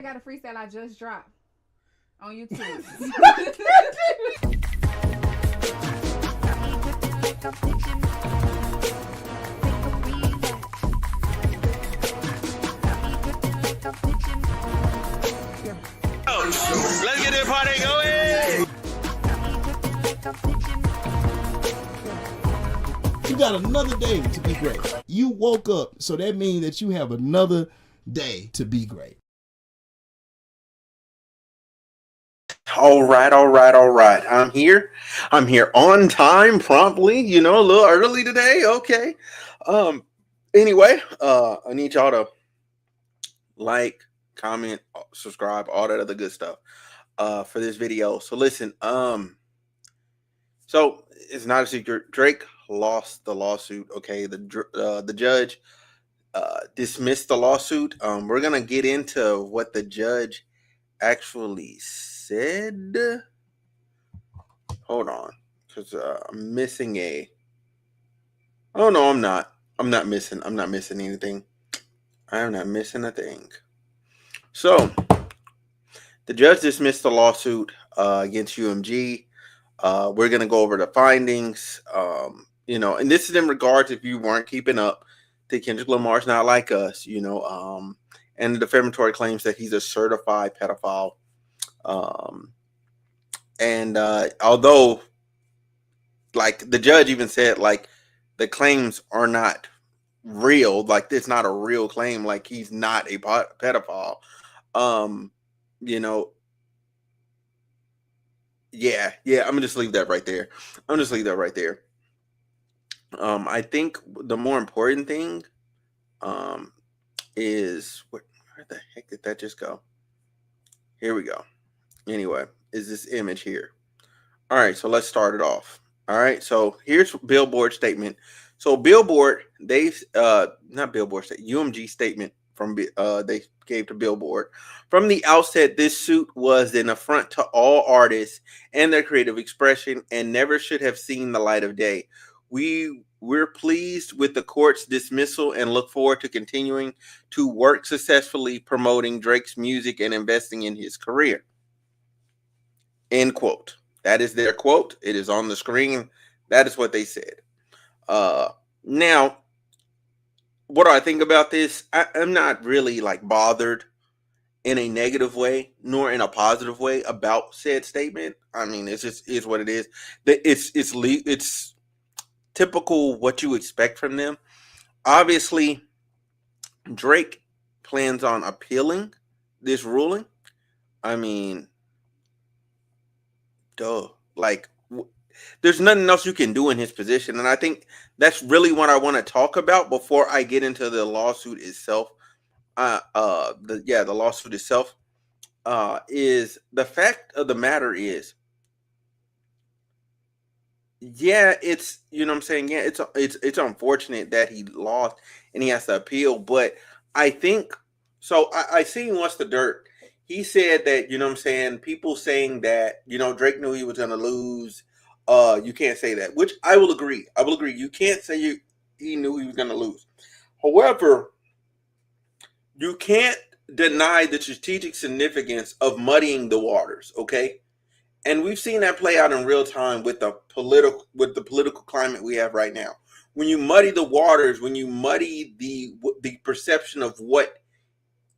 I got a freestyle I just dropped on YouTube. Let's get this party going. You got another day to be great. You woke up, so that means that you have another day to be great. All right. I'm here. I'm here on time, promptly. You know, a little early today. Okay. Anyway, I need y'all to like, comment, subscribe, all that other good stuff. For this video. So listen. So it's not a secret. Drake lost the lawsuit. Okay. The judge dismissed the lawsuit. We're gonna get into what the judge actually said. Hold on, because I'm missing a. Oh no, I'm not. I'm not missing anything. I am not missing a thing. So the judge dismissed the lawsuit against UMG. We're gonna go over the findings. And this is in regards, if you weren't keeping up, to Kendrick Lamar's Not Like Us. And the defamatory claims that he's a certified pedophile. And although, like, the judge even said, like, the claims are not real, like, it's not a real claim, like, he's not a pedophile. Yeah, I'm gonna just leave that right there. I think the more important thing is where the heck did that just go? Here we go. Anyway, is this image here? All right, so let's start it off. All right, so here's Billboard statement. So Billboard, not Billboard, UMG statement from they gave to Billboard. From the outset, this suit was an affront to all artists and their creative expression and never should have seen the light of day. We're pleased with the court's dismissal and look forward to continuing to work successfully promoting Drake's music and investing in his career. End quote. That is their quote. It is on the screen. That is what they said. Now, what do I think about this? I'm not really like bothered in a negative way, nor in a positive way about said statement. I mean, it's just is what it is. It's typical what you expect from them. Obviously, Drake plans on appealing this ruling. I mean, duh. Like, there's nothing else you can do in his position. And I think that's really what I want to talk about before I get into the lawsuit itself. The lawsuit itself is the fact of the matter is, yeah, it's, you know what I'm saying? Yeah, it's unfortunate that he lost and he has to appeal. But I think, so I seen What's the Dirt. He said that, you know what I'm saying, people saying that, Drake knew he was going to lose. You can't say that, which I will agree. You can't say he knew he was going to lose. However, you can't deny the strategic significance of muddying the waters, okay? And we've seen that play out in real time with the political climate we have right now. When you muddy the waters, when you muddy the perception of what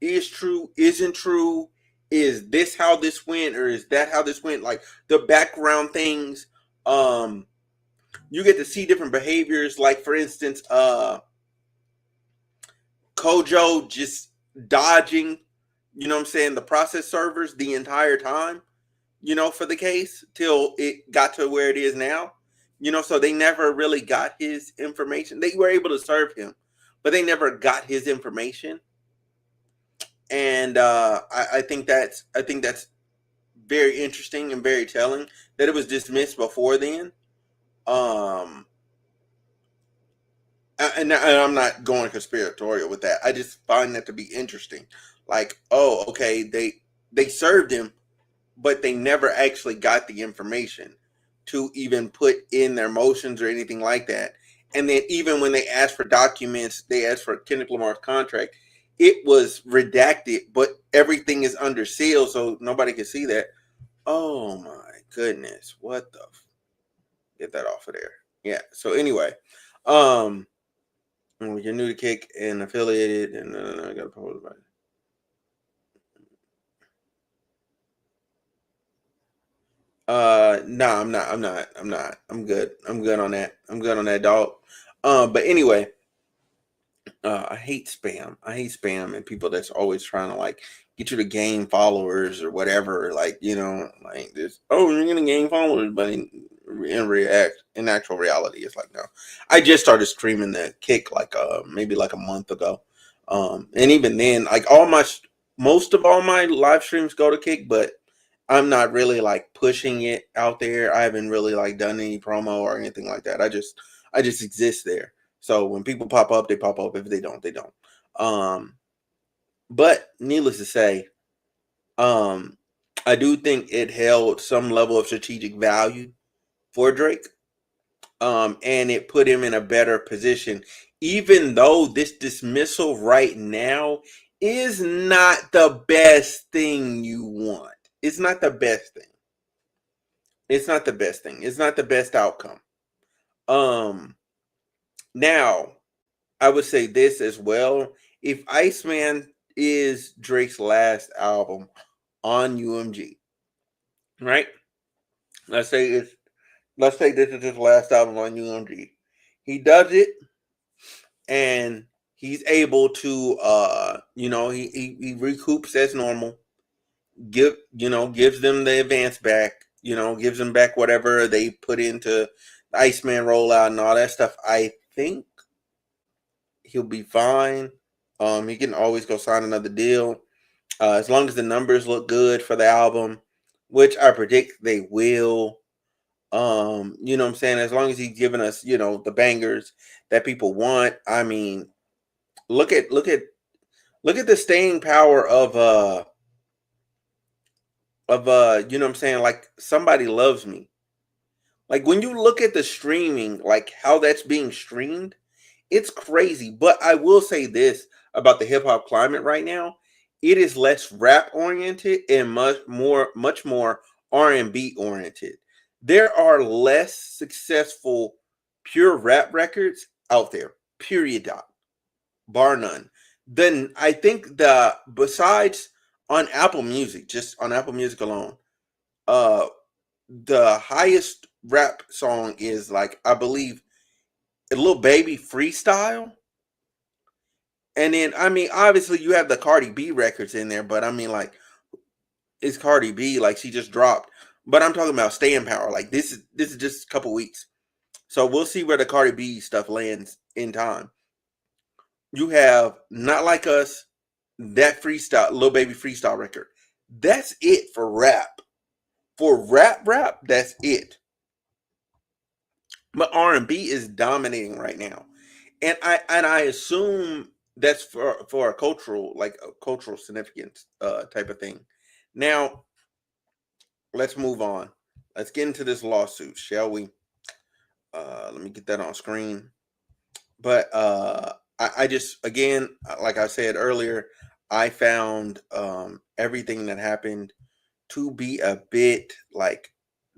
is true, isn't true, is this how this went, or is that how this went? Like the background things, you get to see different behaviors. Like for instance, Kojo just dodging, the process servers the entire time, for the case till it got to where it is now. So they never really got his information. They were able to serve him, but they never got his information. And I think that's very interesting and very telling that it was dismissed before then. And I'm not going conspiratorial with that. I just find that to be interesting. Like, oh, okay, they served him, but they never actually got the information to even put in their motions or anything like that. And then even when they asked for documents, they asked for Kendrick Lamar's contract. it was redacted, but everything is under seal, so nobody can see that. Oh my goodness, what the? Get that off of there. Yeah. So anyway, when you're new to Kick and affiliated, and I got to post about it. No, I'm not. I'm good. I'm good on that. I'm good on that, dog. But anyway, I hate spam. I hate spam and people that's always trying to like get you to gain followers or whatever. Like, you know, like this. Oh, you're gonna gain followers, but in actual reality, it's like no. I just started streaming the Kick like maybe like a month ago. And even then, like most of all my live streams go to Kick, but I'm not really like pushing it out there. I haven't really like done any promo or anything like that. I just exist there. So when people pop up, they pop up. If they don't, they don't. But needless to say, I do think it held some level of strategic value for Drake. And it put him in a better position, even though this dismissal right now is not the best thing you want. It's not the best thing. It's not the best thing. It's not the best outcome. Now, I would say this as well. If Iceman is Drake's last album on UMG, right? Let's say this is his last album on UMG. He does it and he's able to he recoups as normal, gives them the advance back, gives them back whatever they put into the Iceman rollout and all that stuff. I think he'll be fine. He can always go sign another deal. As long as the numbers look good for the album, which I predict they will. You know what I'm saying? As long as he's giving us, the bangers that people want. I mean, look at the staying power of you know what I'm saying? Like Somebody Loves Me. Like when you look at the streaming, like how that's being streamed, it's crazy. But I will say this about the hip hop climate right now: it is less rap oriented and much more R&B oriented. There are less successful pure rap records out there. Period. Dot. Bar none. Then I think besides on Apple Music, just on Apple Music alone, uh, the highest rap song is like I believe a Little Baby Freestyle. And then, I mean, obviously you have the Cardi B records in there, but I mean, like, it's Cardi B, like she just dropped. But I'm talking about staying power. Like this is just a couple weeks, so we'll see where the Cardi B stuff lands in time. You have Not Like Us, that freestyle, Lil Baby freestyle record. That's it for rap. For rap, that's it. But R&B is dominating right now, and I assume that's for a cultural significance type of thing. Now let's move on. Let's get into this lawsuit, shall we? Let me get that on screen. But I just, again, like I said earlier, I found everything that happened to be a bit like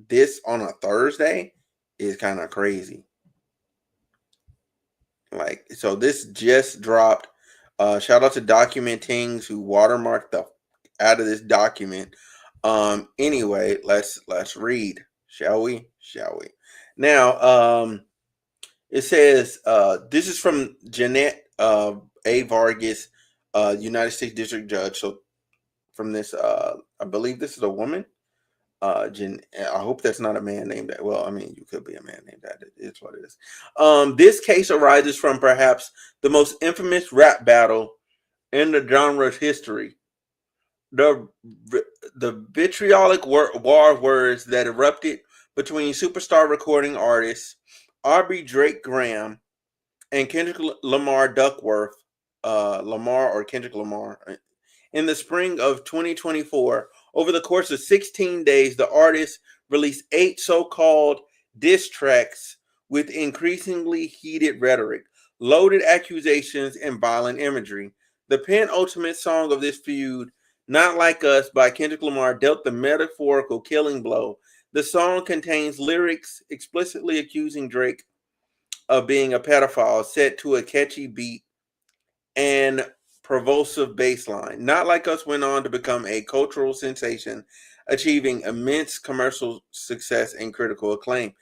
this on a Thursday is kind of crazy. Like, so this just dropped. Shout out to Documentings who watermarked the out of this document. Anyway, let's read, shall we? Now, it says this is from Jeanette A. Vargas, United States District Judge. So from this, I believe this is a woman. I hope that's not a man named that. Well, I mean, you could be a man named that. It's what it is. This case arises from perhaps the most infamous rap battle in the genre's history. The vitriolic war of words that erupted between superstar recording artists Aubrey Drake Graham and Kendrick Lamar Duckworth, Lamar or Kendrick Lamar, in the spring of 2024. Over the course of 16 days, the artist released 8 so-called diss tracks with increasingly heated rhetoric, loaded accusations, and violent imagery. The penultimate song of this feud, Not Like Us by Kendrick Lamar, dealt the metaphorical killing blow. The song contains lyrics explicitly accusing Drake of being a pedophile, set to a catchy beat and provosive bass line. Not Like Us went on to become a cultural sensation, achieving immense commercial success and critical acclaim.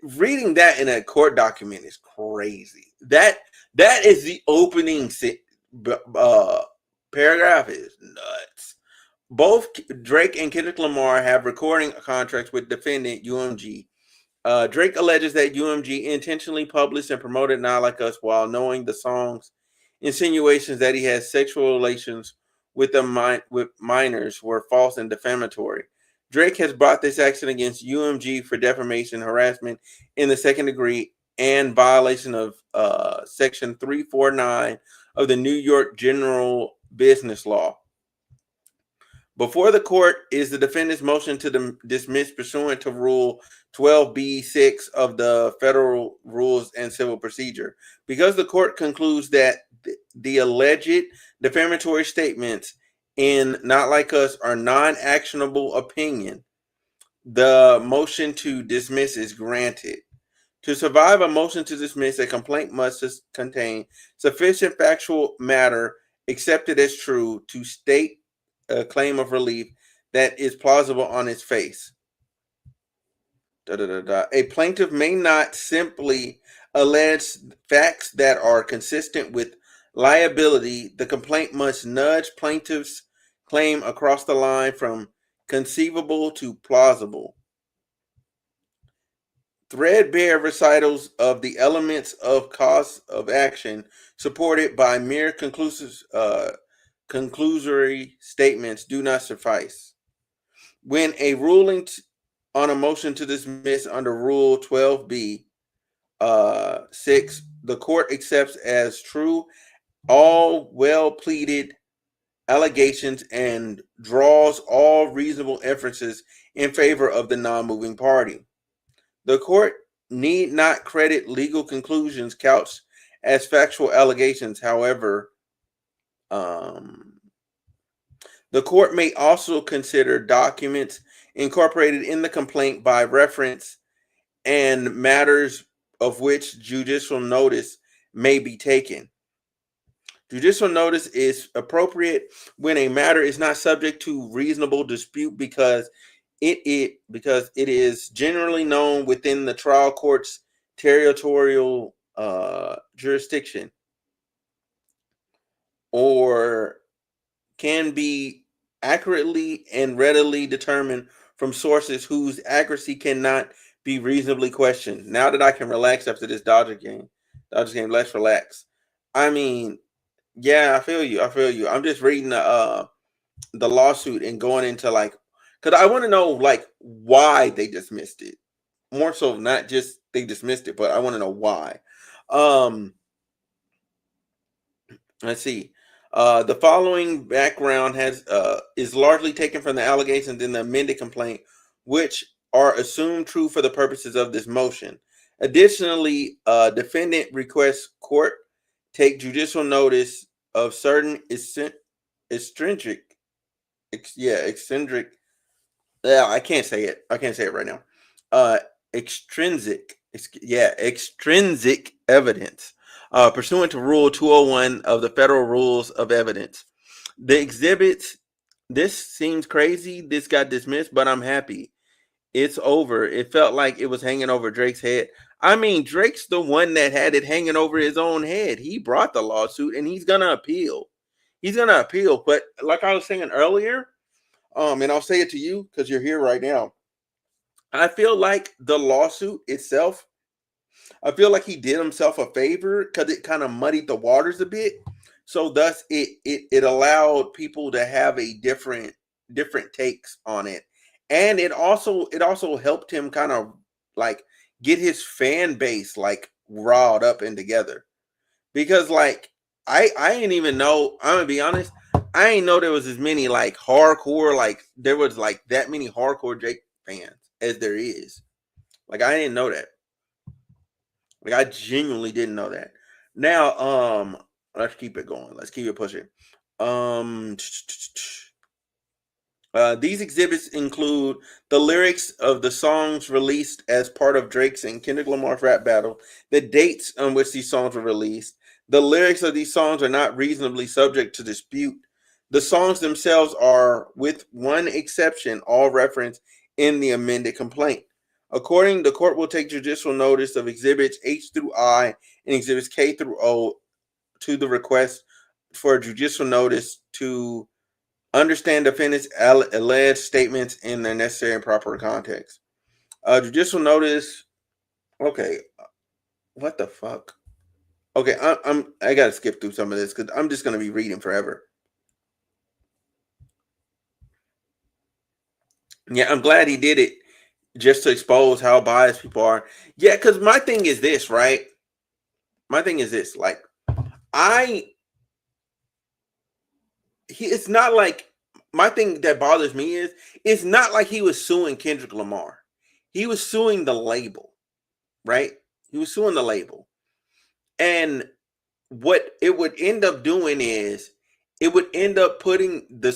Reading that in a court document is crazy. That is the opening paragraph is nuts. Both Drake and Kendrick Lamar have recording contracts with defendant UMG. Drake alleges that UMG intentionally published and promoted Not Like Us while knowing the song's insinuations that he has sexual relations with with minors were false and defamatory. Drake has brought this action against UMG for defamation, harassment in the second degree, and violation of Section 349 of the New York General Business Law. Before the court is the defendant's motion to dismiss pursuant to Rule 12b-6 of the Federal Rules and Civil Procedure. Because the court concludes that the alleged defamatory statements in Not Like Us are non-actionable opinion, the motion to dismiss is granted. To survive a motion to dismiss, a complaint must contain sufficient factual matter accepted as true to state a claim of relief that is plausible on its face. A plaintiff may not simply allege facts that are consistent with liability. The complaint must nudge plaintiff's claim across the line from conceivable to plausible. Threadbare recitals of the elements of cause of action supported by mere conclusory statements do not suffice. When a ruling on a motion to dismiss under Rule 12b 6, the court accepts as true all well-pleaded allegations and draws all reasonable inferences in favor of the non-moving party. The court need not credit legal conclusions couched as factual allegations. However, the court may also consider documents incorporated in the complaint by reference and matters of which judicial notice may be taken. Judicial notice is appropriate when a matter is not subject to reasonable dispute because it is generally known within the trial court's territorial jurisdiction, or can be accurately and readily determined from sources whose accuracy cannot be reasonably questioned. Now that I can relax after this Dodger game, let's relax. I mean, yeah, I feel you. I'm just reading the lawsuit and going into like, because I want to know like why they dismissed it. More so, not just they dismissed it, but I want to know why. Let's see. The following background is largely taken from the allegations in the amended complaint, which are assumed true for the purposes of this motion. Additionally, defendant requests court take judicial notice of certain eccentric. Yeah, I can't say it right now. Extrinsic evidence. Pursuant to Rule 201 of the Federal Rules of Evidence. The exhibits, this seems crazy. This got dismissed, but I'm happy. It's over. It felt like it was hanging over Drake's head. I mean, Drake's the one that had it hanging over his own head. He brought the lawsuit, and he's going to appeal. But like I was saying earlier, and I'll say it to you because you're here right now. I feel like the lawsuit itself, I feel like he did himself a favor because it kind of muddied the waters a bit. So thus it allowed people to have a different takes on it. And it also helped him kind of like get his fan base like riled up and together. Because like I didn't even know, I'm gonna be honest, I didn't know there was as many like hardcore, like there was like that many hardcore Drake fans as there is. Like I didn't know that. Like I genuinely didn't know that. Now, let's keep it going. Let's keep it pushing. These exhibits include the lyrics of the songs released as part of Drake's and Kendrick Lamar's rap battle, the dates on which these songs were released. The lyrics of these songs are not reasonably subject to dispute. The songs themselves are, with one exception, all referenced in the amended complaint. According, the court will take judicial notice of exhibits H through I and exhibits K through O to the request for judicial notice to understand defendants' alleged statements in their necessary and proper context. Judicial notice. Okay, what the fuck? Okay, I gotta skip through some of this because I'm just gonna be reading forever. Yeah, I'm glad he did it just to expose how biased people are. Yeah, because my thing is this, right? My thing is this, like, it's not like, my thing that bothers me is, it's not like he was suing Kendrick Lamar. He was suing the label, right? He was suing the label. And what it would end up doing is, it would end up putting the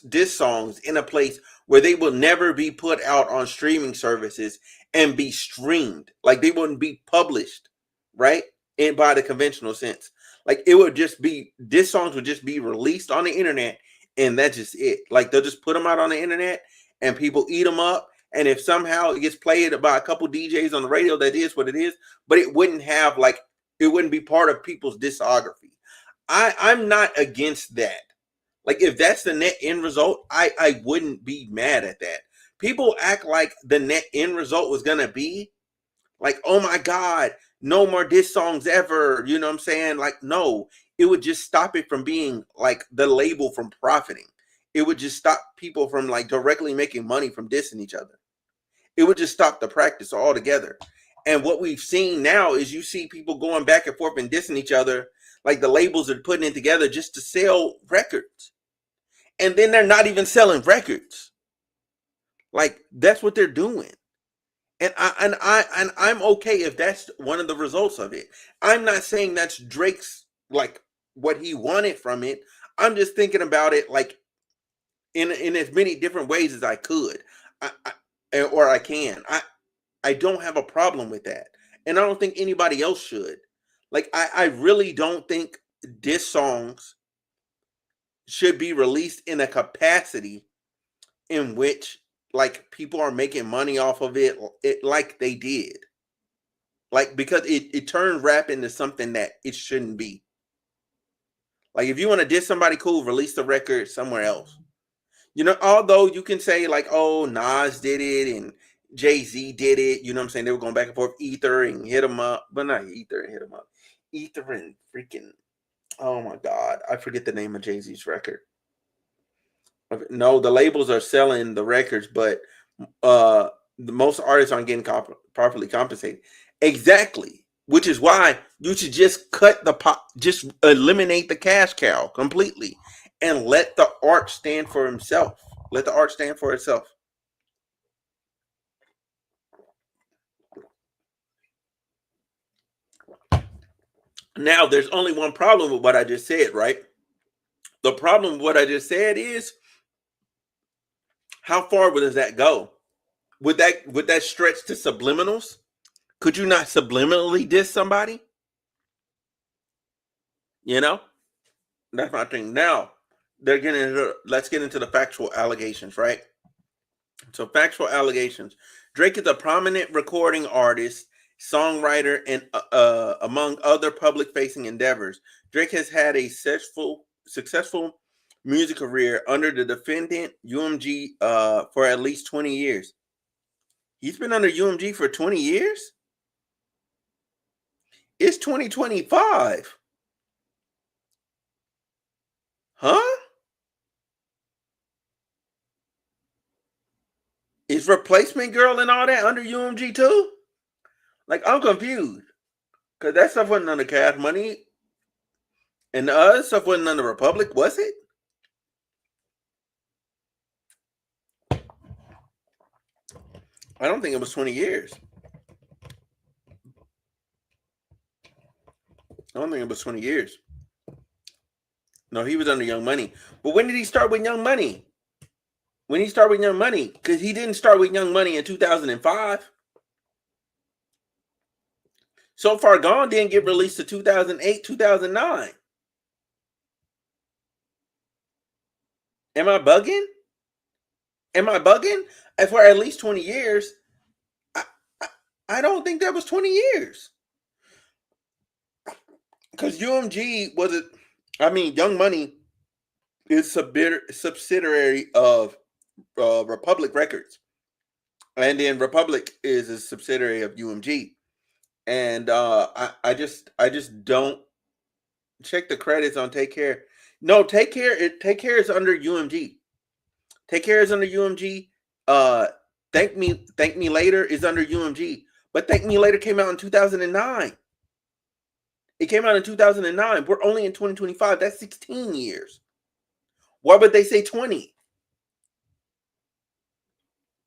diss songs in a place where they will never be put out on streaming services and be streamed. Like, they wouldn't be published, right? And by the conventional sense. Like, it would just be, diss songs would just be released on the internet, and that's just it. Like, they'll just put them out on the internet and people eat them up. And if somehow it gets played by a couple DJs on the radio, that is what it is. But it wouldn't have, like, it wouldn't be part of people's discography. I'm not against that. Like, if that's the net end result, I wouldn't be mad at that. People act like the net end result was gonna be like, oh my God, no more diss songs ever. You know what I'm saying? Like, no, it would just stop it from being like the label from profiting. It would just stop people from like directly making money from dissing each other. It would just stop the practice altogether. And what we've seen now is you see people going back and forth and dissing each other, like the labels are putting it together just to sell records. And then they're not even selling records. Like, that's what they're doing. And I'm okay if that's one of the results of it. I'm not saying that's Drake's, like, what he wanted from it. I'm just thinking about it like in as many different ways as I could. Or I can. I don't have a problem with that. And I don't think anybody else should. Like, I really don't think diss songs should be released in a capacity in which, like, people are making money off of it like they did. Like, because it turned rap into something that it shouldn't be. Like, if you want to diss somebody, cool, release the record somewhere else. You know, although you can say, like, oh, Nas did it and Jay-Z did it. You know what I'm saying? They were going back and forth, Ether and hit them up. But not Ether and hit them up. Ether and freaking, oh my God. I forget the name of Jay-Z's record. No, the labels are selling the records, but the most artists aren't getting properly compensated. Exactly. Which is why you should just cut the just eliminate the cash cow completely and let the art stand for himself. Let the art stand for itself. Now, there's only one problem with what I just said, right? The problem with what I just said is, how far does that go? Would that stretch to subliminals? Could you not subliminally diss somebody? You know? That's my thing. Now, let's get into the factual allegations, right? So, factual allegations. Drake is a prominent recording artist, songwriter, and among other public-facing endeavors, Drake has had a successful music career under the defendant UMG for at least 20 years. He's been under UMG for 20 years? It's 2025. Huh? Is Replacement Girl and all that under UMG too? Like, I'm confused. Because that stuff wasn't under Cash Money. And the other stuff wasn't under Republic, was it? I don't think it was 20 years. I don't think it was 20 years. No, he was under Young Money. But when did he start with Young Money? When he started with Young Money? Because he didn't start with Young Money in 2005. So Far Gone didn't get released to 2008, 2009. Am I bugging? Am I bugging? For at least 20 years. I don't think that was 20 years. Because UMG was it? I mean, Young Money is subsidiary of Republic Records, and then Republic is a subsidiary of UMG. And I just don't check the credits on Take Care. No, Take Care. Take Care is under UMG. Take Care is under UMG. Thank Me Later is under UMG. But Thank Me Later came out in 2009. It came out in 2009. We're only in 2025. That's 16 years. Why would they say 20?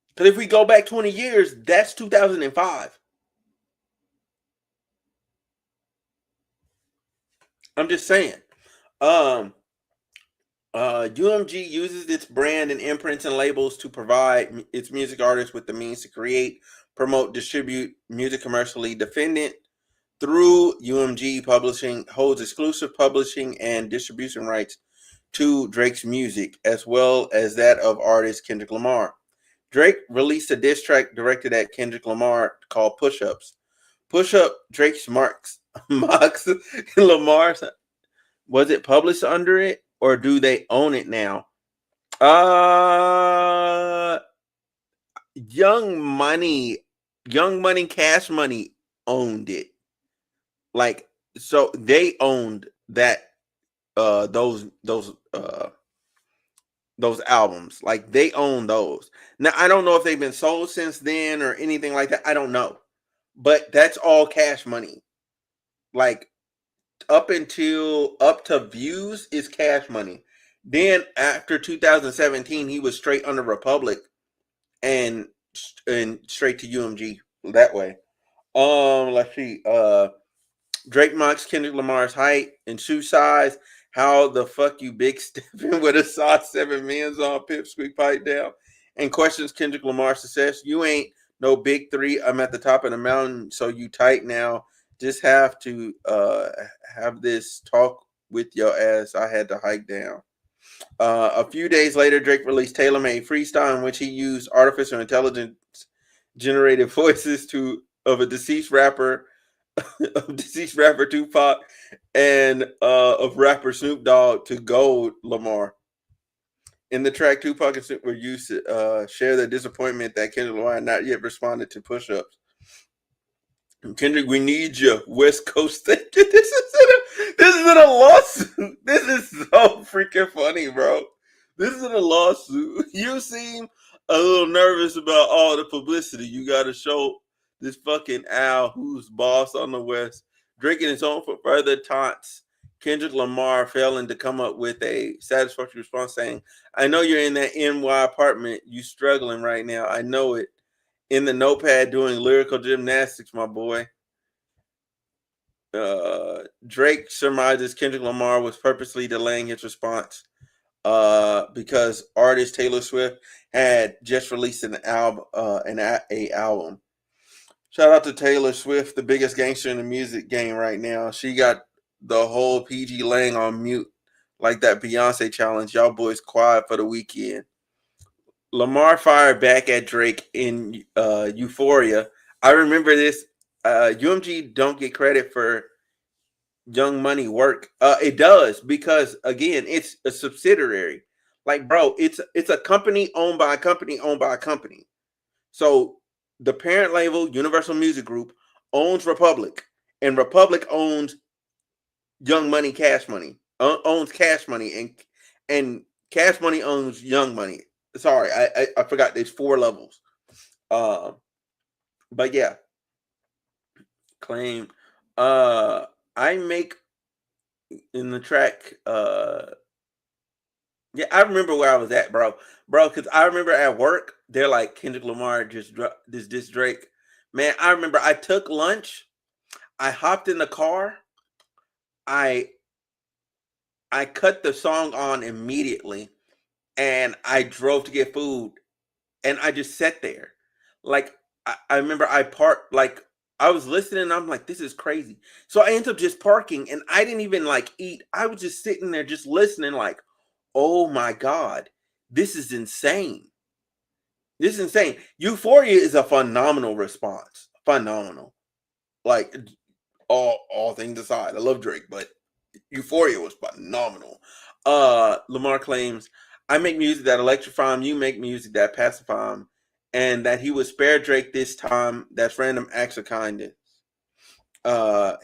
Because if we go back 20 years, that's 2005. I'm just saying. UMG uses its brand and imprints and labels to provide its music artists with the means to create, promote, distribute music commercially. Defendant through UMG Publishing holds exclusive publishing and distribution rights to Drake's music, as well as that of artist Kendrick Lamar. Drake released a diss track directed at Kendrick Lamar called Push Ups. Push Up Drake's mocks Lamar's. Was it published under it, or do they own it now? Young Money, Cash Money owned it. Like, so they owned that those albums. Like, they own those. Now, I don't know if they've been sold since then or anything like that. I don't know. But that's all Cash Money. Like, up to Views is Cash Money. Then after 2017, he was straight under Republic and straight to UMG that way. Let's see. Drake mocks Kendrick Lamar's height and shoe size. How the fuck you big stepping with a size 7 men's on pipsqueak pipe down? And questions Kendrick Lamar's success. You ain't no big three. I'm at the top of the mountain, so you tight now. Just have to have this talk with your ass. I had to hike down. A few days later, Drake released Tailor Made Freestyle, in which he used artificial intelligence generated voices of a deceased rapper Tupac and of rapper Snoop Dogg to gold Lamar. In the track, Tupac and Snoop were used to share their disappointment that Kendrick Lamar had not yet responded to push-ups. Kendrick, we need you, West Coast. This isn't a lawsuit. This is so freaking funny, bro. This isn't a lawsuit. You seem a little nervous about all the publicity you got to show this fucking Al, who's boss on the West, drinking his own for further taunts. Kendrick Lamar failing to come up with a satisfactory response, saying, "I know you're in that NY apartment. You struggling right now. I know it. In the notepad doing lyrical gymnastics, my boy." Drake surmises Kendrick Lamar was purposely delaying his response because artist Taylor Swift had just released an album. Shout out to Taylor Swift, the biggest gangster in the music game right now. She got the whole PG Lang on mute, like that Beyonce challenge. Y'all boys quiet for the weekend. Lamar fired back at Drake in Euphoria. I remember this. UMG don't get credit for Young Money work. It does, because again, it's a subsidiary. Like, bro, it's a company owned by a company owned by a company. So the parent label, Universal Music Group, owns Republic, and Republic owns Young Money, Cash Money, owns Cash Money, and Cash Money owns Young Money. Sorry, I forgot. There's 4 levels. But yeah, claim. I make in the track. Yeah, I remember where I was at, bro, because I remember at work they're like, Kendrick Lamar just dropped this Drake. Man, I remember I took lunch. I hopped in the car. I cut the song on immediately, and I drove to get food, and I just sat there. Like I remember I parked, like I was listening, and I'm like, this is crazy. So I ended up just parking, and I didn't even like eat. I was just sitting there just listening, like, oh my God, this is insane. This is insane. Euphoria is a phenomenal response. Phenomenal. Like all things aside, I love Drake, but Euphoria was phenomenal. Lamar claims, I make music that electrify him, you make music that pacify him, and that he would spare Drake this time. That's random acts of kindness.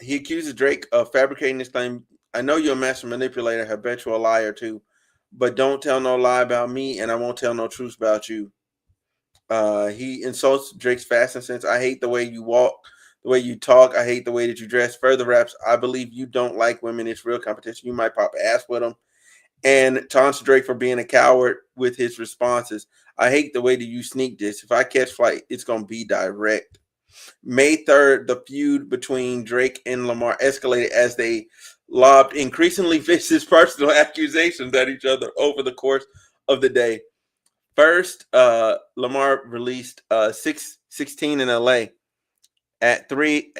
He accuses Drake of fabricating this claim. I know you're a master manipulator, habitual liar too, but don't tell no lie about me, and I won't tell no truth about you. He insults Drake's fashion sense. I hate the way you walk, the way you talk. I hate the way that you dress. Further raps, I believe you don't like women. It's real competition. You might pop ass with them. And taunts Drake for being a coward with his responses. I hate the way that you sneak this. If I catch flight, it's going to be direct. May 3rd, the feud between Drake and Lamar escalated as they lobbed increasingly vicious personal accusations at each other over the course of the day. First, Lamar released 616 in LA at 3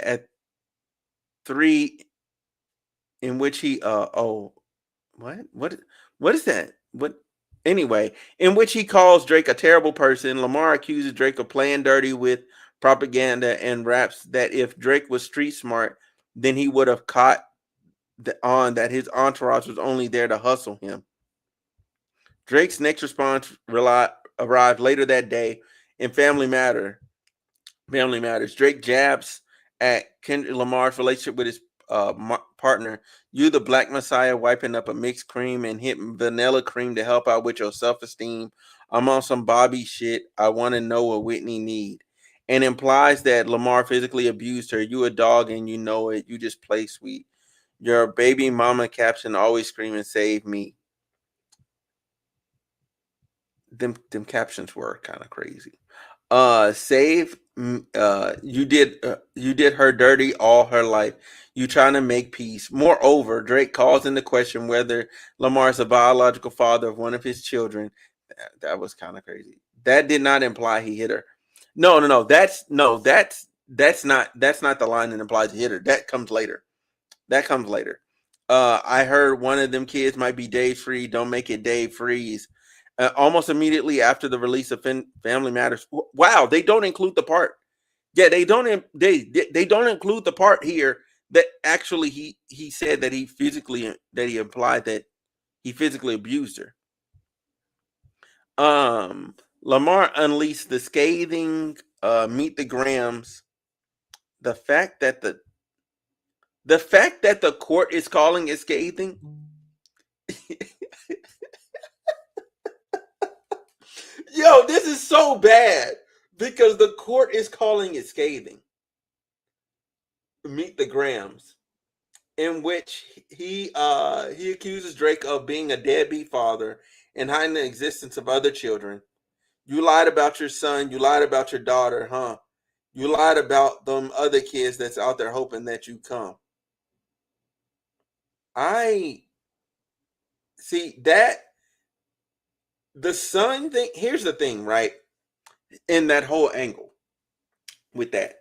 in which he what is that? What anyway, in which he calls Drake a terrible person. Lamar accuses Drake of playing dirty with propaganda and raps that if Drake was street smart, then he would have caught on that his entourage was only there to hustle him. Drake's next response arrived later that day in Family Matters. Drake jabs at Kendrick Lamar's relationship with his partner. You, the Black Messiah, wiping up a mixed cream and hitting vanilla cream to help out with your self-esteem. I'm on some Bobby shit. I want to know what Whitney need. And implies that Lamar physically abused her. You a dog and you know it. You just play sweet. Your baby mama caption always screaming, save me. Them captions were kind of crazy. You did her dirty all her life. You trying to make peace. Moreover, Drake calls into question whether Lamar is a biological father of one of his children. That was kind of crazy. That did not imply he hit her. No. That's not the line that implies he hit her. That comes later. I heard one of them kids might be Dave Free. Don't make it Dave Freeze. Almost immediately after the release of Family Matters. Wow, they don't include the part. Yeah, they don't include the part here that actually he said that he implied that he physically abused her. Lamar unleashed the scathing Meet the Grams. The fact that the court is calling it scathing. Yo, this is so bad because the court is calling it scathing. Meet the Grams, in which he accuses Drake of being a deadbeat father and hiding the existence of other children. You lied about your son. You lied about your daughter, huh? You lied about them other kids that's out there hoping that you come. I see that the son thing. Here's the thing, right? In that whole angle with that.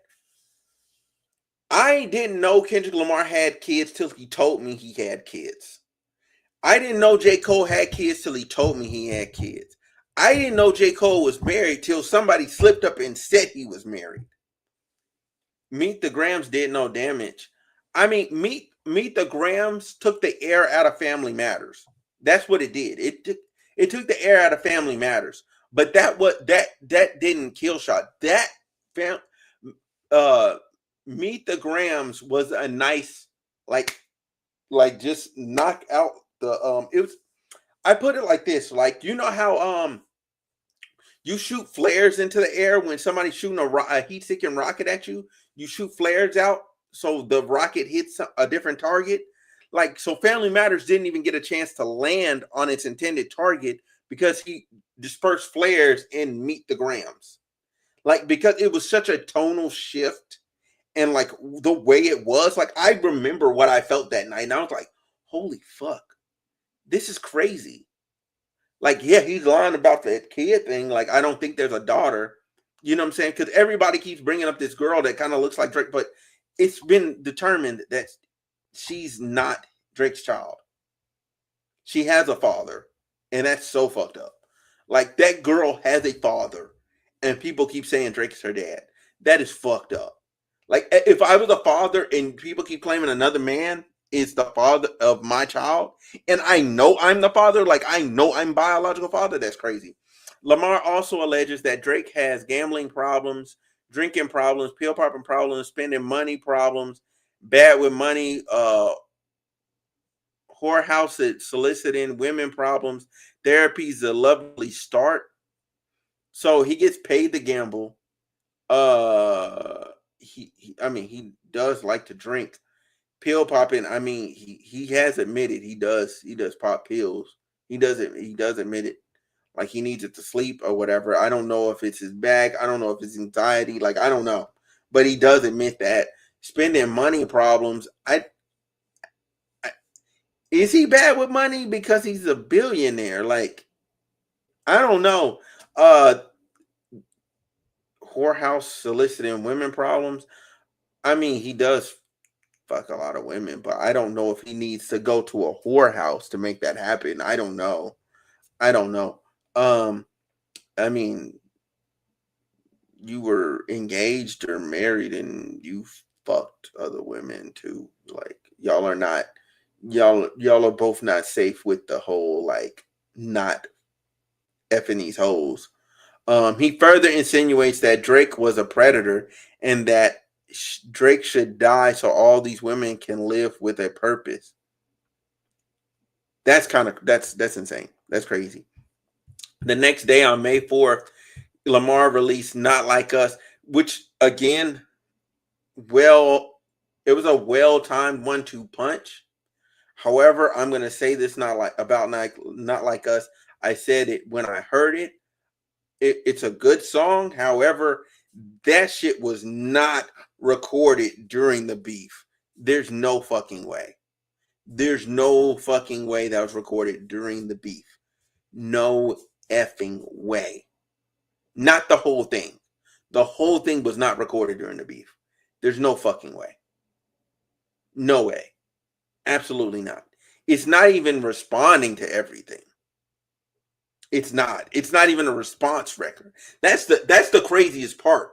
I didn't know Kendrick Lamar had kids till he told me he had kids. I didn't know J. Cole had kids till he told me he had kids. I didn't know J. Cole was married till somebody slipped up and said he was married. Meet the Grams did no damage. I mean, Meet the Grams took the air out of Family Matters. That's what it did. It took the air out of Family Matters. But that didn't kill shot. Meet the Grams was a nice like just knock out the it was. I put it like this, like you know how you shoot flares into the air when somebody's shooting a heat-seeking rocket at you. You shoot flares out so the rocket hits a different target. Like so, Family Matters didn't even get a chance to land on its intended target because he dispersed flares and Meet the Grams. Like because it was such a tonal shift And like the way it was, like I remember what I felt that night, and I was like, holy fuck, this is crazy. Like, yeah, he's lying about the kid thing. Like, I don't think there's a daughter. You know what I'm saying? Because everybody keeps bringing up this girl that kind of looks like Drake, but it's been determined that she's not Drake's child. She has a father, and that's so fucked up. Like, that girl has a father, and people keep saying Drake's her dad. That is fucked up. Like, if I was a father and people keep claiming another man is the father of my child, and I know I'm the father, like I know I'm biological father, that's crazy. Lamar also alleges that Drake has gambling problems, drinking problems, pill popping problems, spending money problems, bad with money, whorehouse soliciting women problems. Therapy's a lovely start. So he gets paid to gamble. I mean, he does like to drink. Pill popping, I mean, he has admitted he does pop pills. He does admit it. Like he needs it to sleep or whatever. I don't know if it's his bag. I don't know if it's anxiety. Like I don't know. But he does admit that. Spending money problems. Is he bad with money because he's a billionaire? Like I don't know. Whorehouse soliciting women problems. I mean, he does fuck a lot of women, but I don't know if he needs to go to a whorehouse to make that happen. I don't know. I mean, you were engaged or married and you fucked other women too. Like y'all are not y'all are both not safe with the whole like not effing these hoes. He further insinuates that Drake was a predator and that Drake should die so all these women can live with a purpose. That's insane. That's crazy. The next day on May 4th, Lamar released Not Like Us, which again, it was a well-timed 1-2 punch. However, I'm gonna say this not like us. I said it when I heard it. It's a good song. However, that shit was not recorded during the beef. There's no fucking way. There's no fucking way that was recorded during the beef. No effing way. Not the whole thing. The whole thing was not recorded during the beef. There's no fucking way. No way. Absolutely not. It's not even responding to everything. It's not. It's not even a response record. That's the craziest part.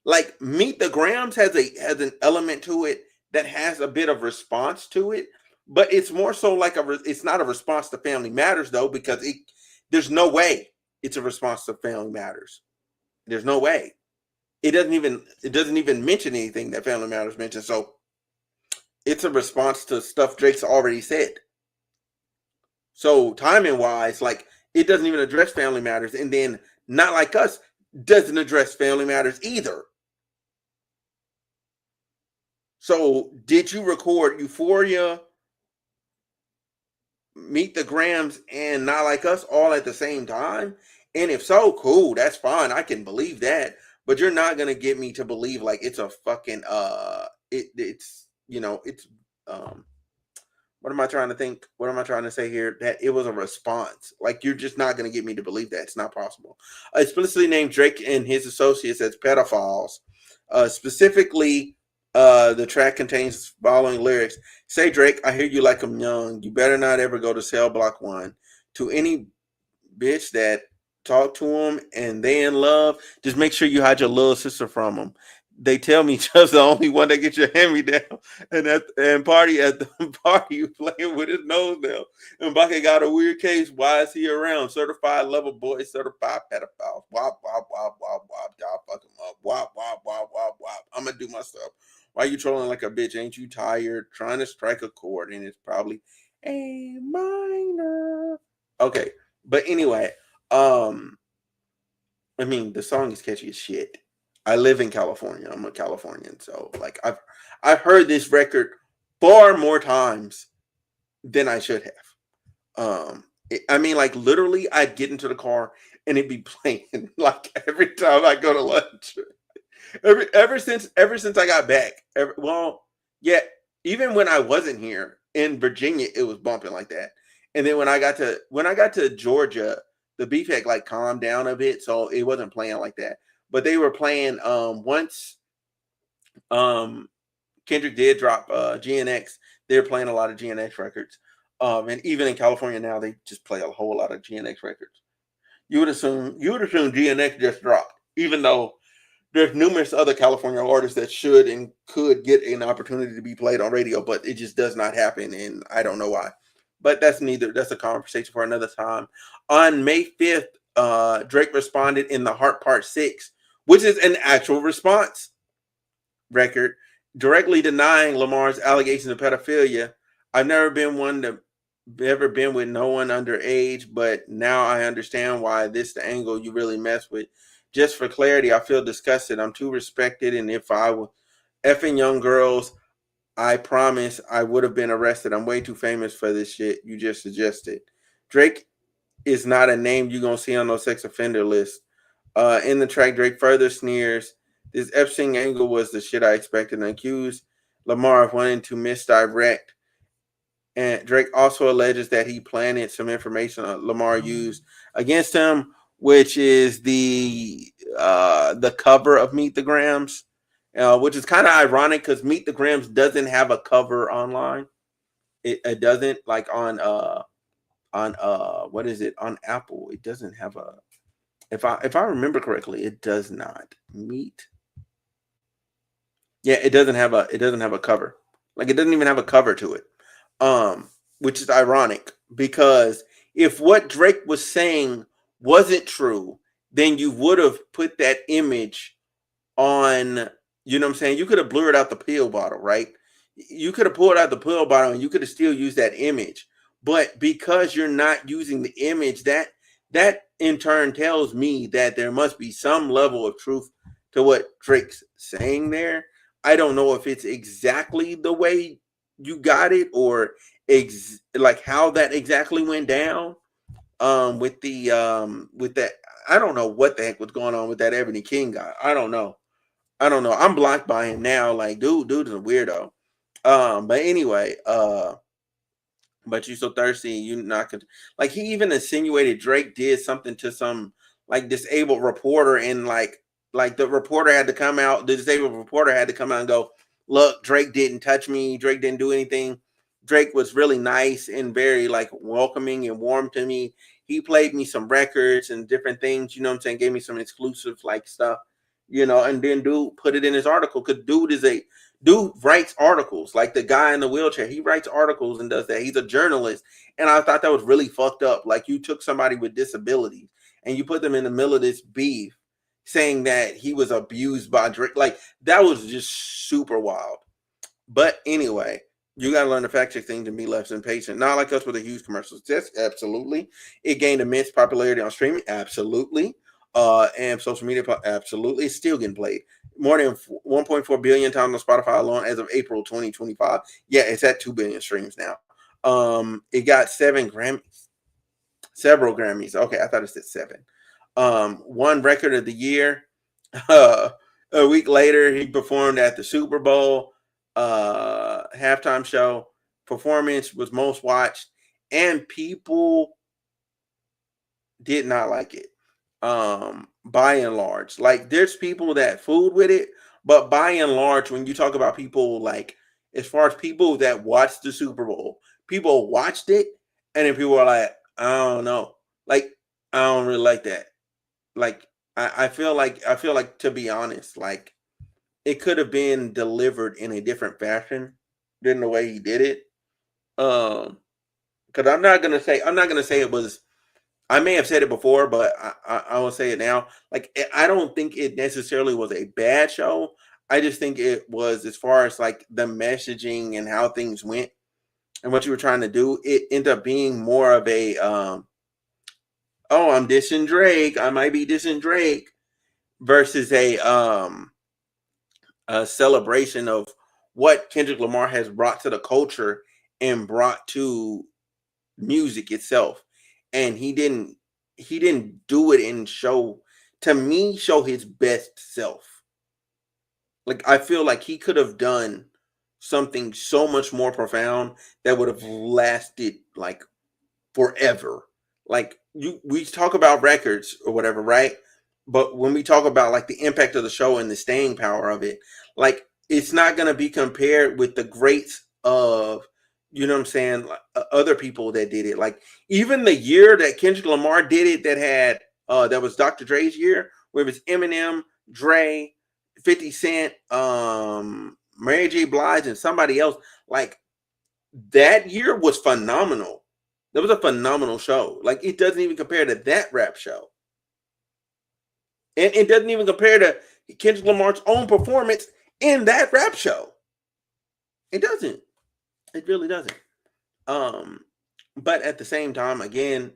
Like Meet the Grams has an element to it that has a bit of response to it, but it's more so like it's not a response to Family Matters though, because there's no way it's a response to Family Matters. There's no way. It doesn't even mention anything that Family Matters mentions. So it's a response to stuff Drake's already said. So timing wise, like it doesn't even address Family Matters, and then Not Like Us doesn't address Family Matters either. So did you record Euphoria, Meet the Grams, and Not Like Us all at the same time? And if so, cool, that's fine. I can believe that. But you're not gonna get me to believe like it's a fucking it's what am I trying to think? What am I trying to say here? That it was a response. Like you're just not gonna get me to believe that. It's not possible. Explicitly named Drake and his associates as pedophiles. Specifically, the track contains following lyrics. Say Drake, I hear you like I'm young. You better not ever go to cell block 1. To any bitch that talk to him and they in love, just make sure you hide your little sister from them. They tell me just the only one that gets your hand me down, and party at the party you playing with his nose down. And Bucky got a weird case. Why is he around? Certified lover boy, certified pedophile. Wop wop wop wop wop. Y'all fuck him up. Wop wop wop wop wop. I'm gonna do my stuff. Why you trolling like a bitch? Ain't you tired? Trying to strike a chord, and it's probably A minor. Okay. But anyway, I mean the song is catchy as shit. I live in California. I'm a Californian, so like I've heard this record far more times than I should have. I mean, like literally, I'd get into the car and it'd be playing like every time I go to lunch. ever since I got back. Yeah, even when I wasn't here in Virginia, it was bumping like that. And then when I got to Georgia, the beef had like calmed down a bit, so it wasn't playing like that. But they were playing once um Kendrick did drop GNX. They're playing a lot of GNX records. And even in California now, they just play a whole lot of GNX records. You would assume GNX just dropped, even though there's numerous other California artists that should and could get an opportunity to be played on radio, but it just does not happen, and I don't know why. But that's a conversation for another time. On May 5th, Drake responded in the Heart Part 6, which is an actual response record, directly denying Lamar's allegations of pedophilia. I've never been one to ever been with no one underage, but now I understand why this the angle you really mess with. Just for clarity, I feel disgusted. I'm too respected, and if I were effing young girls, I promise I would have been arrested. I'm way too famous for this shit you just suggested. Drake is not a name you're gonna see on no sex offender list. In the track, Drake further sneers, this Epstein angle was the shit I expected, and accused Lamar of wanting to misdirect. And Drake also alleges that he planted some information Lamar used against him, which is the cover of Meet the Grams, which is kind of ironic because Meet the Grams doesn't have a cover online. It doesn't, like on what is it, on Apple? It doesn't have a, if I remember correctly, it does not. Meet. Yeah, it doesn't have a cover. Like, it doesn't even have a cover to it. Which is ironic because if what Drake was saying wasn't true, then you would have put that image on, you know what I'm saying? You could have blurred out the pill bottle, right? You could have pulled out the pill bottle and you could have still used that image. But because you're not using the image, that in turn tells me that there must be some level of truth to what Drake's saying there. I don't know if it's exactly the way you got it or like how that exactly went down. With that, I don't know what the heck was going on with that Ebony King guy. I don't know. I'm blocked by him now. Like, dude is a weirdo. But anyway, but you so thirsty, you not gonna, like, he even insinuated Drake did something to some like disabled reporter, and like the reporter had to come out, the disabled reporter had to come out and go, look, Drake didn't touch me, Drake didn't do anything. Drake was really nice and very like welcoming and warm to me. He played me some records and different things, you know what I'm saying, gave me some exclusive like stuff, and then dude put it in his article because dude writes articles, like the guy in the wheelchair. He writes articles and does that. He's a journalist. And I thought that was really fucked up. Like, you took somebody with disabilities and you put them in the middle of this beef saying that he was abused by Drake. Like, that was just super wild. But anyway, you got to learn to fact check things and be less impatient. Not like us with a huge commercial success. Absolutely. It gained immense popularity on streaming. Absolutely. And social media. Absolutely. It's still getting played. More than 1.4 billion times on Spotify alone as of April 2025. Yeah, it's at 2 billion streams now. It got several Grammys. Okay, I thought it said 7. One record of the year. A week later, he performed at the Super Bowl halftime show. Performance was most watched, and people did not like it. By and large, like, there's people that fooled with it, but by and large, when you talk about people, like, as far as people that watched the Super Bowl, people watched it, and then people are like, I don't know, like, I don't really like that. Like, I feel like, to be honest, like, it could have been delivered in a different fashion than the way he did it. Because I'm not gonna say it was. I may have said it before, but I will say it now. Like, I don't think it necessarily was a bad show. I just think it was, as far as like the messaging and how things went and what you were trying to do, it ended up being more of a oh, I'm dissing Drake, I might be dissing Drake, versus a celebration of what Kendrick Lamar has brought to the culture and brought to music itself. And he didn't do it and show his best self. Like, I feel like he could have done something so much more profound that would have lasted like forever. Like, we talk about records or whatever, right? But when we talk about like the impact of the show and the staying power of it, like, it's not going to be compared with the greats of, you know what I'm saying, like, other people that did it. Like, even the year that Kendrick Lamar did it, that was Dr. Dre's year, where it was Eminem, Dre, 50 Cent, Mary J. Blige, and somebody else. Like, that year was phenomenal. That was a phenomenal show. Like, it doesn't even compare to that rap show. And it doesn't even compare to Kendrick Lamar's own performance in that rap show. It doesn't. It really doesn't. But at the same time, again,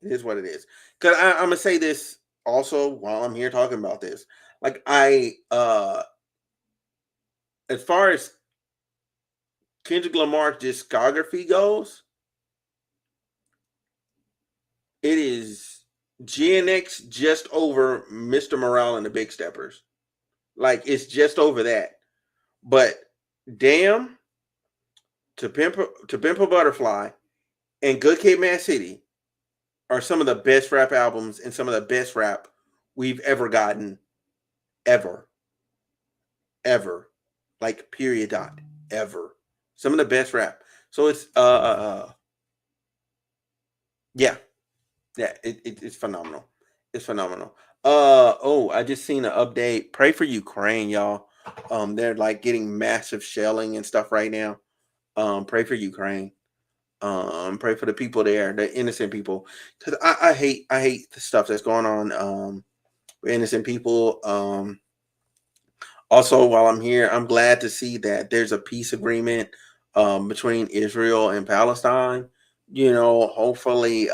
it is what it is. Because I'm gonna say this also while I'm here talking about this. Like, as far as Kendrick Lamar's discography goes, it is GNX just over Mr. Morale and the Big Steppers. Like, it's just over that. But Damn, To Pimp a Butterfly, and Good Kid, Mad City are some of the best rap albums and some of the best rap we've ever gotten, ever. Like, period dot, ever. Some of the best rap. So it's yeah. It's phenomenal. It's phenomenal. I just seen an update. Pray for Ukraine, y'all. They're like getting massive shelling and stuff right now. Pray for Ukraine. Pray for the people there, the innocent people. Because I hate the stuff that's going on with innocent people. Also, while I'm here, I'm glad to see that there's a peace agreement between Israel and Palestine. You know, hopefully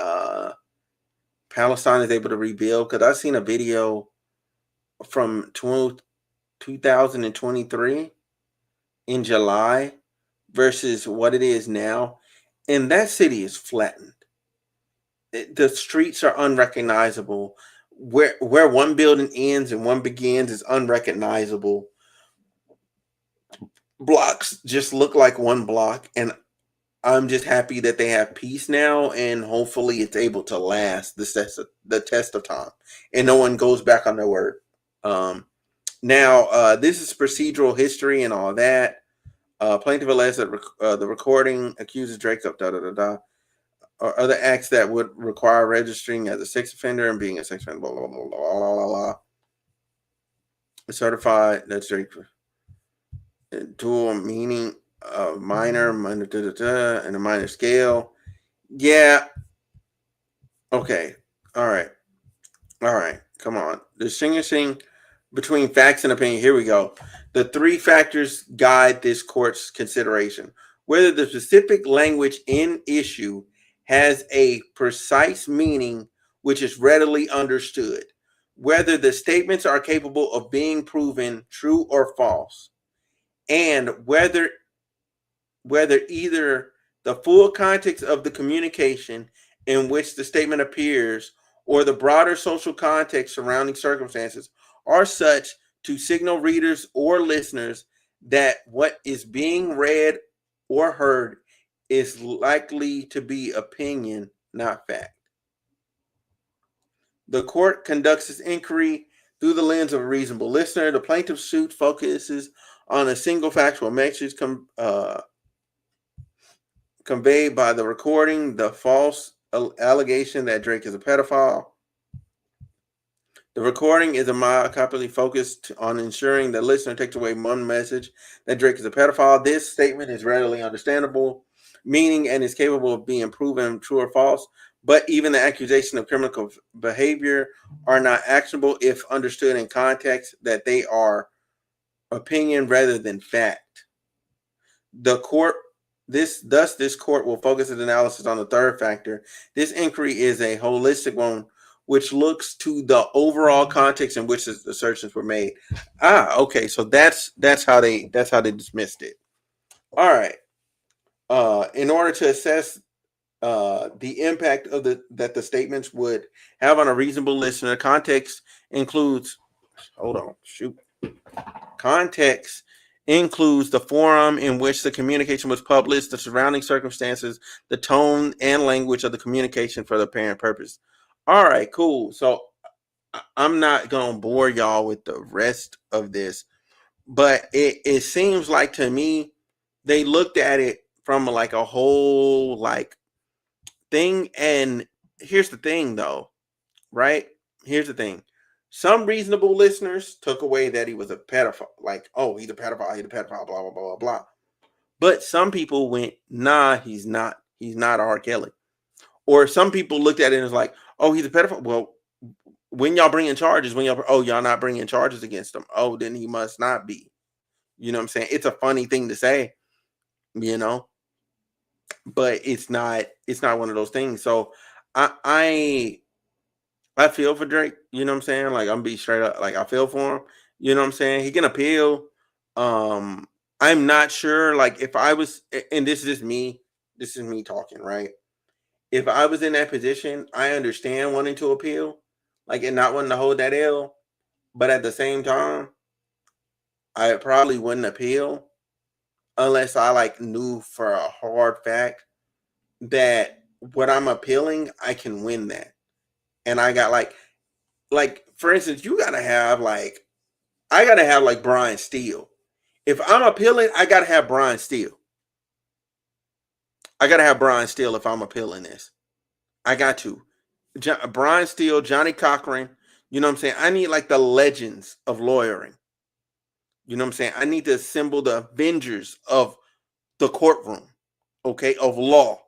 Palestine is able to rebuild, because I've seen a video from 2023 in July versus what it is now, and that city is flattened. The streets are unrecognizable. Where one building ends and one begins is unrecognizable. Blocks just look like one block, and I'm just happy that they have peace now, and hopefully it's able to last the test of time, and no one goes back on their word. Now, this is procedural history and all that. Plaintiff alleges that the recording accuses Drake of or other acts that would require registering as a sex offender and being a sex offender. Blah blah blah blah blah blah. Blah. Certified that Drake dual meaning of minor and a minor scale. Yeah. Okay. All right. Come on. Distinguishing between facts and opinion. Here we go. The three factors guide this court's consideration: whether the specific language in issue has a precise meaning which is readily understood, whether the statements are capable of being proven true or false, and whether either the full context of the communication in which the statement appears or the broader social context surrounding circumstances are such to signal readers or listeners that what is being read or heard is likely to be opinion, not fact. The court conducts its inquiry through the lens of a reasonable listener. The plaintiff's suit focuses on a single factual message conveyed by the recording, the false allegation that Drake is a pedophile. The recording is myopically focused on ensuring the listener takes away one message, that Drake is a pedophile. This statement is readily understandable, meaning, and is capable of being proven true or false, but even the accusation of criminal behavior are not actionable if understood in context that they are opinion rather than fact. This court will focus its analysis on the third factor. This inquiry is a holistic one, which looks to the overall context in which the assertions were made. Okay, so that's how they dismissed it. All right. In order to assess the impact of that the statements would have on a reasonable listener, context includes. Hold on, shoot. Context includes the forum in which the communication was published, the surrounding circumstances, the tone and language of the communication for the apparent purpose. All right, cool. So I'm not going to bore y'all with the rest of this, but it seems like to me they looked at it from like a whole like thing. And here's the thing though, right? Here's the thing. Some reasonable listeners took away that he was a pedophile. Like, oh, he's a pedophile, blah, blah, blah, blah, blah. But some people went, nah, he's not. He's not R. Kelly. Or some people looked at it and was like, oh, he's a pedophile. Well, when y'all bringing charges, y'all not bringing charges against him. Oh, then he must not be. You know what I'm saying? It's a funny thing to say, you know, but it's not one of those things. So I feel for Drake, you know what I'm saying? Like, I'm be straight up, like I feel for him. You know what I'm saying? He can appeal. I'm not sure, like, if I was, and this is me talking, right? If I was in that position, I understand wanting to appeal, like, and not wanting to hold that L. But at the same time, I probably wouldn't appeal unless I like knew for a hard fact that what I'm appealing, I can win that. And I got like for instance, I gotta have like Brian Steele. If I'm appealing, I gotta have Brian Steele. I gotta have Brian Steele if I'm appealing this. I got to. Brian Steele, Johnny Cochran, you know what I'm saying? I need like the legends of lawyering. You know what I'm saying? I need to assemble the Avengers of the courtroom, okay, of law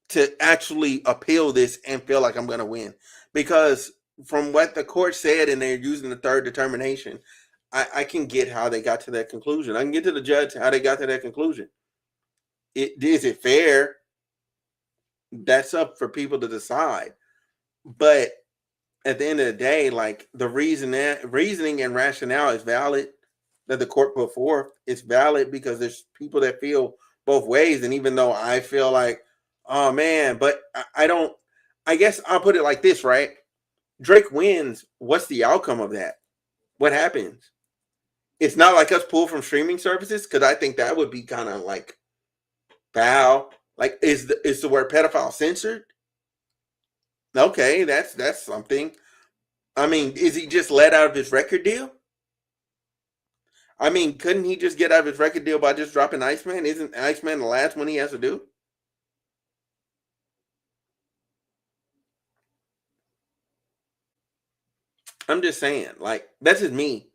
to actually appeal this and feel like I'm going to win. Because from what the court said, and they're using the third determination, I can get how they got to that conclusion. I can get to the judge how they got to that conclusion. Is it fair? That's up for people to decide. But at the end of the day, like the reasoning and rationale is valid that the court put forth. It's valid because there's people that feel both ways. And even though I feel like, oh man, but I don't, I guess I'll put it like this, right? Drake wins. What's the outcome of that? What happens? It's not like us pull from streaming services, because I think that would be kind of like foul. Like, is the word pedophile censored? Okay, that's something. I mean, is he just let out of his record deal? I mean, couldn't he just get out of his record deal by just dropping Iceman? Isn't Iceman the last one he has to do? I'm just saying, like, that's just me.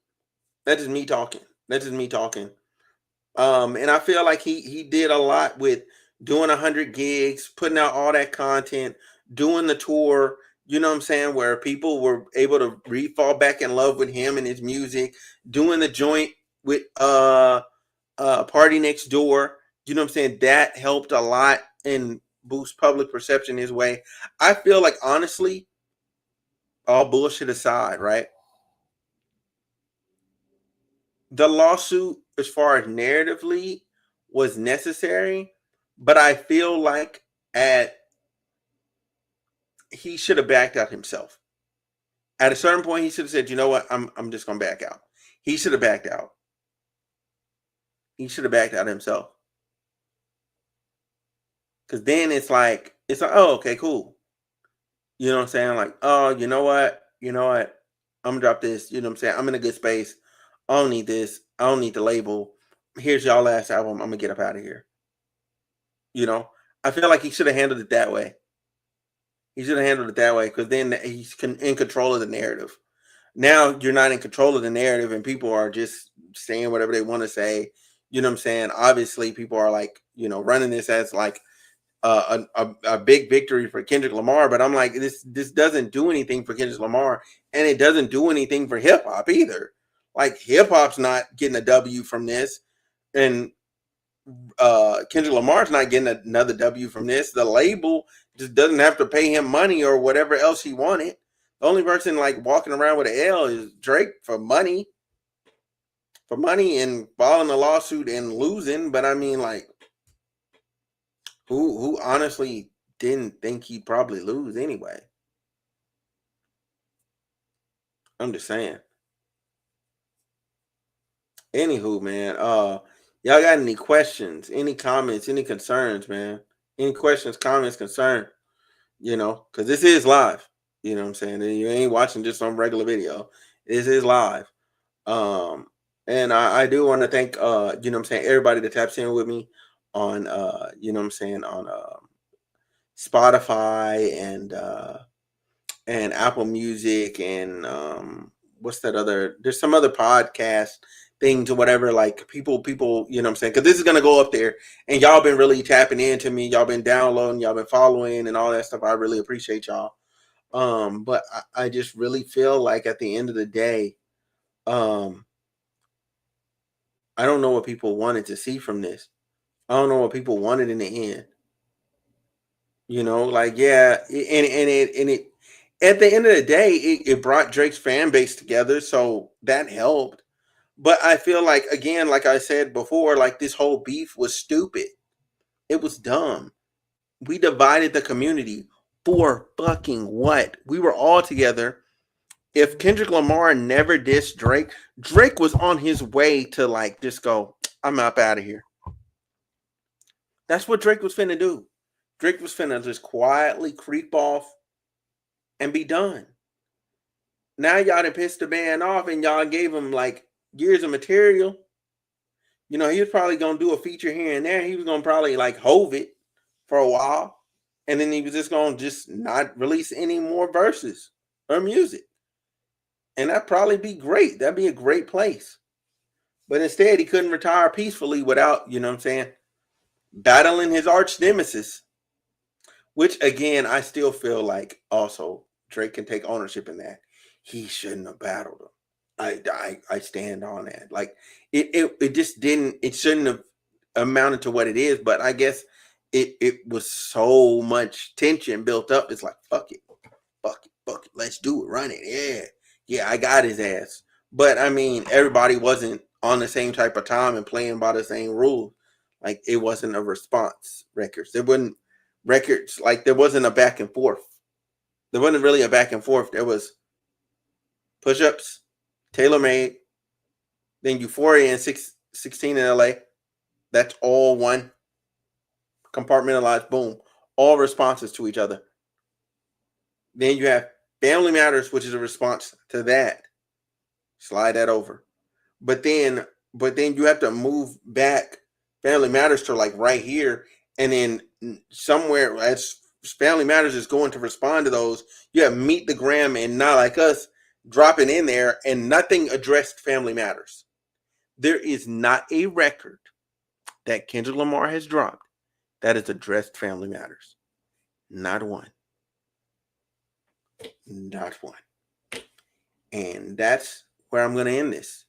That's just me talking. That's just me talking. And I feel like he did a lot with doing 100 gigs, putting out all that content, doing the tour, you know what I'm saying, where people were able to fall back in love with him and his music, doing the joint with Party Next Door, you know what I'm saying? That helped a lot and boost public perception his way. I feel like, honestly, all bullshit aside, right? The lawsuit, as far as narratively, was necessary, but I feel like he should have backed out himself. At a certain point, he should have said, "You know what? I'm just gonna back out." He should have backed out. He should have backed out himself. Because then it's like, oh, okay, cool. You know what I'm saying? Like, oh, you know what? I'm gonna drop this. You know what I'm saying? I'm in a good space. I don't need this. I don't need the label. Here's y'all last album. I'm gonna get up out of here. You know, I feel like he should have handled it that way. He should have handled it that way, because then he's in control of the narrative. Now you're not in control of the narrative, and people are just saying whatever they want to say. You know what I'm saying? Obviously, people are like, running this as like a big victory for Kendrick Lamar, but I'm like, this doesn't do anything for Kendrick Lamar, and it doesn't do anything for hip hop either. Like, hip hop's not getting a W from this, and Kendrick Lamar's not getting another W from this. The label just doesn't have to pay him money or whatever else he wanted. The only person like walking around with an L is Drake for money and filing a lawsuit and losing. But I mean, like, who honestly didn't think he'd probably lose anyway? I'm just saying. Anywho, man, y'all got any questions, any comments, any concerns, man? Any questions, comments, concern? You know, because this is live. You know what I'm saying? You ain't watching just some regular video. This is live. And I do want to thank you know what I'm saying, everybody that taps in with me on you know what I'm saying, on Spotify and Apple Music and what's that other, there's some other podcast things or whatever, like people, you know what I'm saying, because this is gonna go up there and y'all been really tapping into me, y'all been downloading, y'all been following and all that stuff. I really appreciate y'all. But I just really feel like at the end of the day, I don't know what people wanted to see from this. I don't know what people wanted in the end. You know, like, yeah, and it at the end of the day, it brought Drake's fan base together, so that helped. But I feel like, again, like I said before, like this whole beef was stupid. It was dumb. We divided the community for fucking what? We were all together. If Kendrick Lamar never dissed Drake, Drake was on his way to like just go, I'm up out of here. That's what Drake was finna do. Drake was finna just quietly creep off and be done. Now y'all done pissed the band off and y'all gave him like years of material. You know, he was probably gonna do a feature here and there. He was gonna probably like hove it for a while. And then he was just gonna just not release any more verses or music. And that'd probably be great. That'd be a great place. But instead, he couldn't retire peacefully without, you know what I'm saying, battling his arch nemesis. Which, again, I still feel like also Drake can take ownership in that. He shouldn't have battled him. I stand on that. Like, it just didn't, it shouldn't have amounted to what it is. But I guess it was so much tension built up. It's like, fuck it. Let's do it. Run it. Yeah, I got his ass. But, I mean, everybody wasn't on the same type of time and playing by the same rules. Like, it wasn't a response records. There wasn't records, like there wasn't a back and forth. There wasn't really a back and forth. There was push-ups, tailor-made, then Euphoria and 16 in LA. That's all one. Compartmentalized, boom. All responses to each other. Then you have Family Matters, which is a response to that. Slide that over. But then you have to move back Family Matters to like right here, and then somewhere as Family Matters is going to respond to those, you have Meet the Gram and Not Like Us dropping in there, and nothing addressed Family Matters. There is not a record that Kendrick Lamar has dropped that has addressed Family Matters. Not one. Not one. And that's where I'm going to end this.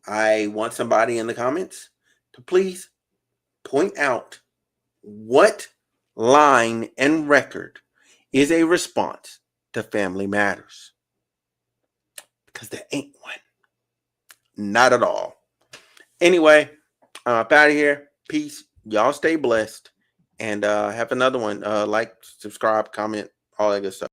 I want somebody in the comments to please point out what line and record is a response to Family Matters. Because there ain't one. Not at all. Anyway, I'm out of here. Peace. Y'all stay blessed. And have another one. Like, subscribe, comment, all that good stuff.